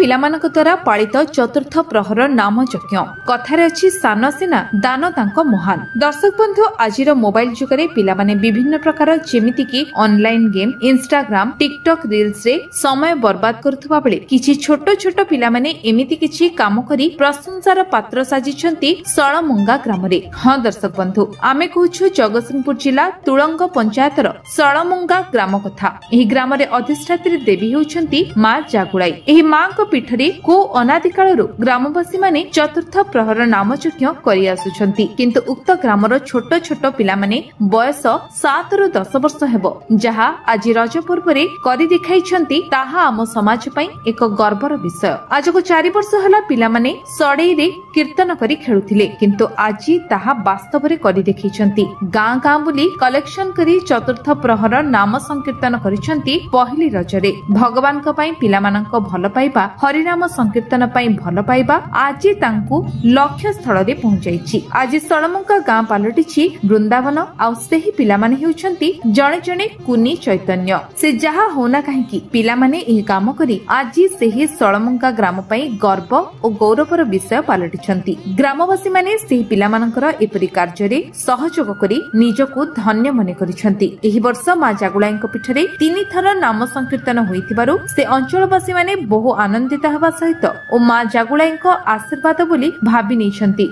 ପିଲାମାନଙ୍କ ଦ୍ୱାରା ପାଳିତ ଚତୁର୍ଥ ପ୍ରହର ନାମ ଯଜ୍ଞ କଥାରେ ଅଛି ସାନ ସିନା ଦାନ ତାଙ୍କ ମହାନ। ଦର୍ଶକ ବନ୍ଧୁ ଆଜିର ମୋବାଇଲ ଯୁଗରେ ପିଲାମାନେ ବିଭିନ୍ନ ପ୍ରକାର ଯେମିତିକି ଅନଲାଇନ ଗେମ୍ ଇନଷ୍ଟାଗ୍ରାମ ଟିକଟକ ରିଲ୍ସରେ ସମୟ ବର୍ବାଦ କରୁଥିବା ବେଳେ କିଛି ଛୋଟ ଛୋଟ ପିଲାମାନେ ଏମିତି କିଛି କାମ କରି ପ୍ରଶଂସାର ପାତ୍ର ସାଜିଛନ୍ତି ସଳମଙ୍ଗା ଗ୍ରାମରେ। ହଁ ଦର୍ଶକ ବନ୍ଧୁ ଆମେ କହୁଛୁ ଜଗତସିଂହପୁର ଜିଲ୍ଲା ତୁଳଙ୍ଗ ପଞ୍ଚାୟତର ସଳମଙ୍ଗା ଗ୍ରାମ କଥା। ଏହି ଗ୍ରାମରେ ଅଧିଷ୍ଠାତ୍ରୀ ଦେବୀ ହେଉଛନ୍ତି ମା ଜାଗୁଳାଇ। ଏହି ମାଙ୍କ ପୀଠରେ କୋ ଅନାଦି କାଳରୁ ଗ୍ରାମବାସୀ ମାନେ ଚତୁର୍ଥ ପ୍ରହର ନାମ ଯଜ୍ଞ କରି ଆସୁଛନ୍ତି। କିନ୍ତୁ ଉକ୍ତ ଗ୍ରାମର ଛୋଟ ଛୋଟ ପିଲାମାନେ ବୟସ 7 ରୁ 10 ବର୍ଷ ହେବ ଯାହା ଆଜି ରଜ ପର୍ବରେ କରି ଦେଖାଇଛନ୍ତି ତାହା ଆମ ସମାଜ ପାଇଁ ଏକ ଗର୍ବର ବିଷୟ। ଆଜକୁ 4 ବର୍ଷ ହେଲା ପିଲାମାନେ ସଡେଇରେ କୀର୍ତ୍ତନ କରି ଖେଳୁଥିଲେ କିନ୍ତୁ ଆଜି ତାହା ବାସ୍ତବରେ କରି ଦେଖାଇଛନ୍ତି। ଗାଁ ଗାଁ ବୁଲି କଲେକ୍ସନ କରି ଚତୁର୍ଥ ପ୍ରହର ନାମ ସଂକୀର୍ତ୍ତନ କରିଛନ୍ତି ପହିଲି ରଜରେ। ଭଗବାନଙ୍କ ପାଇଁ ପିଲାମାନଙ୍କ ଭଲ ପାଇବା ହରିନାମ ସଂକୀର୍ତ୍ତନ ପାଇଁ ଭଲ ପାଇବା ଆଜି ତାଙ୍କୁ ଲକ୍ଷ୍ୟ ସ୍ଥଳରେ ପହଞ୍ଚାଇଛି। ଆଜି ସଳମଙ୍ଗା ଗାଁ ପାଲଟିଛି ବୃନ୍ଦାବନ ଆଉ ସେହି ପିଲାମାନେ ହେଉଛନ୍ତି ଜଣେ ଜଣେ କୁନି ଚୈତନ୍ୟ। ସେ ଯାହା ହଉନା କାହିଁକି ପିଲାମାନେ ଏହି କାମ କରି ଆଜି ସେହି ସଳମଙ୍ଗା ଗ୍ରାମ ପାଇଁ ଗର୍ବ ଓ ଗୌରବର ବିଷୟ ପାଲଟିଛନ୍ତି। ଗ୍ରାମବାସୀ ମାନେ ସେହି ପିଲାମାନଙ୍କର ଏପରି କାର୍ଯ୍ୟରେ ସହଯୋଗ କରି ନିଜକୁ ଧନ୍ୟ ମନେ କରିଛନ୍ତି। ଏହି ବର୍ଷ ମା ଜାଗୁଳାଇଙ୍କ ପୀଠରେ 3 ଥର ନାମ ସଂକୀର୍ତ୍ତନ ହୋଇଥିବାରୁ ସେ ଅଞ୍ଚଳବାସୀ ମାନେ ବହୁ ଆନନ୍ଦିତ ହେବା ସହିତ ଓ ମା ଜାଗୁଳାଇଙ୍କ ଆଶୀର୍ବାଦ ବୋଲି ଭାବି ନେଇଛନ୍ତି।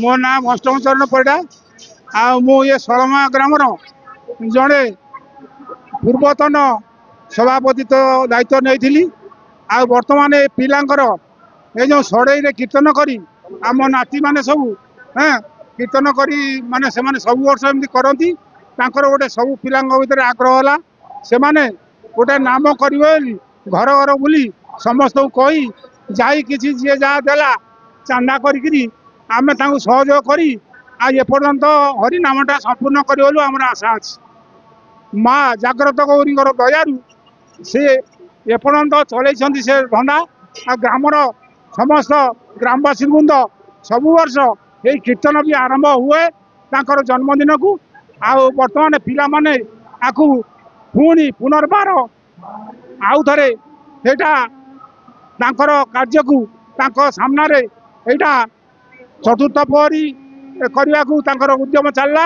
ମୋ ନାଁ ଅଷ୍ଟମ ଚରଣ ପରିଡ଼ା ଆଉ ମୁଁ ଏ ସଳମଙ୍ଗା ଗ୍ରାମର ଜଣେ ପୂର୍ବତନ ସଭାପତି ଦାୟିତ୍ୱ ନେଇଥିଲି। ଆଉ ବର୍ତ୍ତମାନ ଏ ପିଲାଙ୍କର ଏ ଯେଉଁ ସଡ଼େଇରେ କୀର୍ତ୍ତନ କରି ଆମ ନାତିମାନେ ସବୁ କୀର୍ତ୍ତନ କରି ମାନେ ସେମାନେ ସବୁ ବର୍ଷ ଏମିତି କରନ୍ତି। ତାଙ୍କର ଗୋଟେ ସବୁ ପିଲାଙ୍କ ଭିତରେ ଆଗ୍ରହ ହେଲା ସେମାନେ ଗୋଟେ ନାମ କରିବେ ବୋଲି ଘର ଘର ବୁଲି ସମସ୍ତଙ୍କୁ କହି ଯାଇ କିଛି ଯିଏ ଯାହା ଦେଲା ଚାନ୍ଦା କରିକିରି ଆମେ ତାଙ୍କୁ ସହଯୋଗ କରି ଆଉ ଏପର୍ଯ୍ୟନ୍ତ ହରିନାମଟା ସମ୍ପୂର୍ଣ୍ଣ କରିବ ବୋଲି ଆମର ଆଶା ଅଛି। ମା ଜାଗ୍ରତ ଗୌରୀଙ୍କର ଦୟାରୁ ସେ ଏପର୍ଯ୍ୟନ୍ତ ଚଳେଇଛନ୍ତି ସେ ଧନ୍ଦା। ଆଉ ଗ୍ରାମର ସମସ୍ତ ଗ୍ରାମବାସୀ ବୃନ୍ଦ ସବୁ ବର୍ଷ ଏଇ କୀର୍ତ୍ତନ ବି ଆରମ୍ଭ ହୁଏ ତାଙ୍କର ଜନ୍ମଦିନକୁ। ଆଉ ବର୍ତ୍ତମାନ ପିଲାମାନେ ଆକୁ ପୁଣି ପୁନର୍ବାର ଆଉ ଥରେ ସେଇଟା ତାଙ୍କର କାର୍ଯ୍ୟକୁ ତାଙ୍କ ସାମ୍ନାରେ ଏଇଟା ଚତୁର୍ଥ ପ୍ରହରୀ କରିବାକୁ ତାଙ୍କର ଉଦ୍ୟମ ଚାଲିଲା।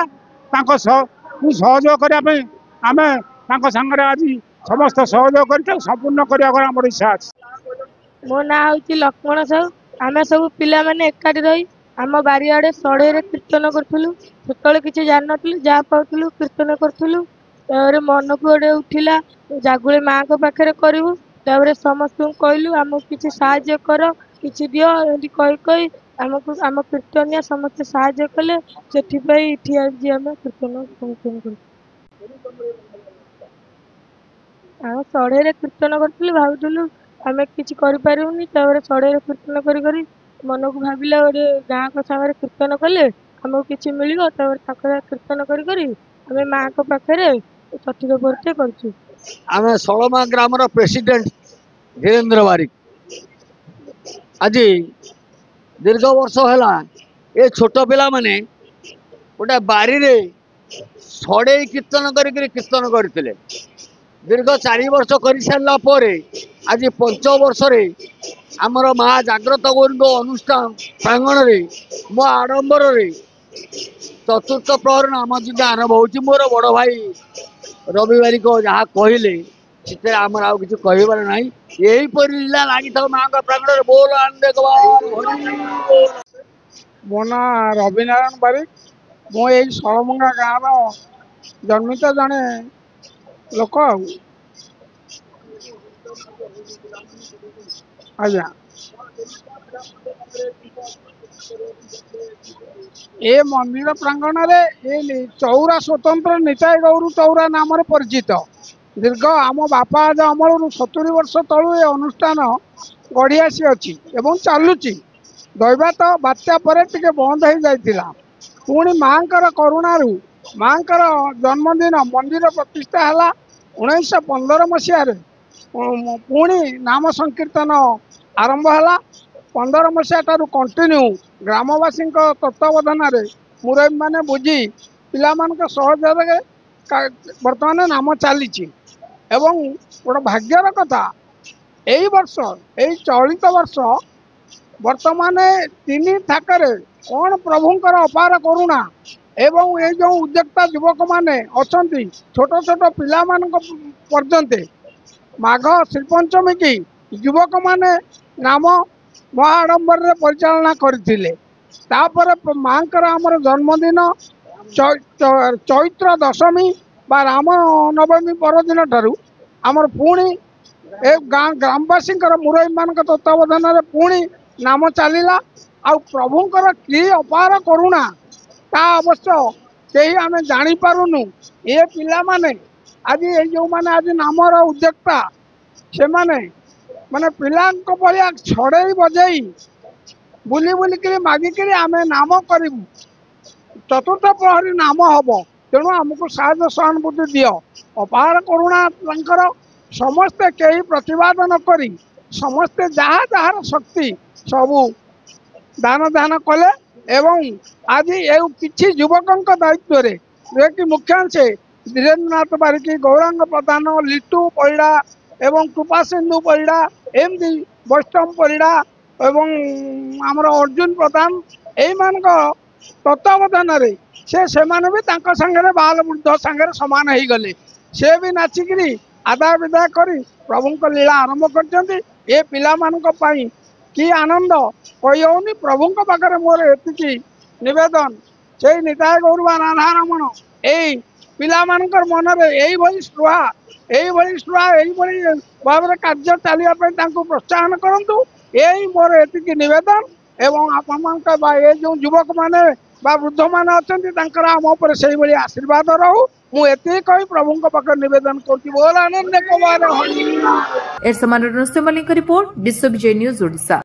ତାଙ୍କ ସହଯୋଗ କରିବା ପାଇଁ ଆମେ ତାଙ୍କ ସାଙ୍ଗରେ ଆଜି ସମସ୍ତ ସହଯୋଗ କରି ତାକୁ ସମ୍ପୂର୍ଣ୍ଣ କରିବାକୁ ଆମର ଇଚ୍ଛା ଅଛି। ମୋ ନାଁ ହେଉଛି ଲକ୍ଷ୍ମଣ ସାହୁ। ଆମେ ସବୁ ପିଲାମାନେ ଏକାଠି ରହି ଆମ ବାରିଆଡ଼େ ସଢ଼େଇରେ କୀର୍ତ୍ତନ କରୁଥିଲୁ। ସେତେବେଳେ କିଛି ଜାଣିନଥିଲୁ ଯାହା ପାଉଥିଲୁ କୀର୍ତ୍ତନ କରୁଥିଲୁ। ତାପରେ ମନକୁ ଗୋଟେ ଉଠିଲା ଜାଗୁଳି ମାଙ୍କ ପାଖରେ କରିବୁ। ତାପରେ ସମସ୍ତଙ୍କୁ କହିଲୁ ଆମକୁ କିଛି ସାହାଯ୍ୟ କର କିଛି ଦିଅ ଏମିତି କହି କହି ଆମକୁ ଆମ କୀର୍ତ୍ତନିଆ ସମସ୍ତେ ସାହାଯ୍ୟ କଲେ। ସେଥିପାଇଁ ଏଠି ଆଜି ଆମେ କୀର୍ତ୍ତନ କରୁ। ଆମେ ସଢ଼େଇରେ କୀର୍ତ୍ତନ କରୁଥିଲୁ ଭାବୁଥିଲୁ ଆମେ କିଛି କରିପାରିବୁନି। ତାପରେ ସଢ଼େଇରେ କୀର୍ତ୍ତନ କରି କରି ମନକୁ ଭାବିଲା ଗୋଟେ ଗାଁଙ୍କ ସାଙ୍ଗରେ କୀର୍ତ୍ତନ କଲେ ଆମକୁ କିଛି ମିଳିବ। ତାପରେ ତାଙ୍କ କୀର୍ତ୍ତନ କରି କରି ଆମେ ମାଙ୍କ ପାଖରେ ଚତୁର୍ଥ ପ୍ରହରୀଟେ କରୁଛୁ। ଆମେ ସଳମଙ୍ଗା ଗ୍ରାମର ପ୍ରେସିଡେଣ୍ଟ ଧୀରେନ୍ଦ୍ର ବାରିକ। ଆଜି ଦୀର୍ଘ ବର୍ଷ ହେଲା ଏ ଛୋଟ ପିଲାମାନେ ଗୋଟେ ବାରିରେ ସଢ଼େଇ କୀର୍ତ୍ତନ କରିକିରି କୀର୍ତ୍ତନ କରିଥିଲେ। ଦୀର୍ଘ 4 ବର୍ଷ କରିସାରିଲା ପରେ ଆଜି 5ମ ବର୍ଷରେ ଆମର ମା ଜାଗ୍ରତ ଗୌରୀଙ୍କ ଅନୁଷ୍ଠାନ ପ୍ରାଙ୍ଗଣରେ ମୋ ଆଡ଼ମ୍ବରରେ ଚତୁର୍ଥ ପ୍ରହର ନାମ ଯଜ୍ଞ ଆରମ୍ଭ ହେଉଛି। ମୋର ବଡ଼ ଭାଇ ରବି ବାରିକ ଯାହା କହିଲେ ସେଥିରେ ଆମର ଆଉ କିଛି କହିବାର ନାହିଁ। ଏହିପରି লীଳା ଲାଗିଥାଉ ମାଙ୍କ ପ୍ରାଙ୍ଗଣରେ। ବୋଲ ଆନନ୍ଦ ମୋ ନାଁ ରବିନାରାୟଣ ବାରିକ। ମୁଁ ଏଇ ସଳମଙ୍ଗା ଗାଁର ଜନ୍ମିତ ଜଣେ ଲୋକ। ଆଉ ଆଜ୍ଞା ଏ ମନ୍ଦିର ପ୍ରାଙ୍ଗଣରେ ଏ ଚଉରା ସ୍ୱତନ୍ତ୍ର ନିତାଇ ଗୌର ଚଉରା ନାମରେ ପରିଚିତ। ଦୀର୍ଘ ଆମ ବାପା ଅମଳରୁ 70 ବର୍ଷ ତଳୁ ଏ ଅନୁଷ୍ଠାନ ଗଢ଼ି ଆସିଅଛି ଏବଂ ଚାଲୁଛି। ଦୈବାତ ବାତ୍ୟା ପରେ ଟିକେ ବନ୍ଦ ହେଇଯାଇଥିଲା। ପୁଣି ମାଙ୍କର କରୁଣାରୁ ମାଙ୍କର ଜନ୍ମଦିନ ମନ୍ଦିର ପ୍ରତିଷ୍ଠା ହେଲା 1915 ମସିହାରେ। ପୁଣି ନାମ ସଂକୀର୍ତ୍ତନ ଆରମ୍ଭ ହେଲା 15 ମସିହା ଠାରୁ କଣ୍ଟିନ୍ୟୁ ଗ୍ରାମବାସୀଙ୍କ ତତ୍ତ୍ୱାବଧାନରେ ମୁରବୀମାନେ ବୁଝି ପିଲାମାନଙ୍କ ସହଯୋଗରେ ବର୍ତ୍ତମାନ ନାମ ଚାଲିଛି। ଏବଂ ଗୋଟେ ଭାଗ୍ୟର କଥା एई वर्ष एई चलित वर्ष वर्तमान 3 थाकर कौन प्रभुंकर अपार करुणा एवं ये जो उद्योक्ता युवक माने अछंती छोट छोट पिला मानक पर्यंत माघ श्रीपंचमी की युवक माने नाम महाडंबर रे परिचालना करथिले। तापर मांकर आमर जन्मदिन चैत्र दशमी बा राम नवमी परदिन ठारू आमर पुणी ए ग्रामवासी मुरई मान तत्वावधान पुणी नाम चलला आ प्रभुंकर कि अपार करुणा ता अवश्य कहीं आम जापारूनु। ये पिला माने आज ये जो माने आज नामर उद्योक्ता से माने माने पिला भाया छड़े बजई बुली बुलिक मागिक आम नाम करूँ चतुर्थ प्रहरी नाम हम तेणु आमको साहय सहानुभूति दियो अपार करुणा समस्ते कई प्रतिवाद नक समस्ते जहाँ जहाँ शक्ति सबू दान दान कले एवं आज ये किसी युवक दायित्व कि मुख्यांशे धीरेन्द्रनाथ बारिकी गौरांग प्रधान लिटू परिड़ा एवं कृपा सिंधु परिड़ा एमती वैष्णव परिड़ा एवं आमर अर्जुन प्रधान यही तत्वावधान से भी सांगे बाल वृद्ध सांगे सामान हो गले से भी नाचिकी आदाय विदाय कर प्रभु को लीला आरंभ कर पिला कि आनंद कहीनी प्रभु पाखे मोर एति नवेदन से निताय गौरवा राधा रमण यही पिला मन में यही स्पृहा यही भाव में कार्य चलने प्रोत्साहन करूँ यही मोर एति नवेदन एवं आप ये जो युवक माने वृद्ध माने अच्छा आम से आशीर्वाद रहू मुझे कही प्रभु पाखे नवेदन कर रिपोर्ट विश्व विजय न्यूज ओडिशा।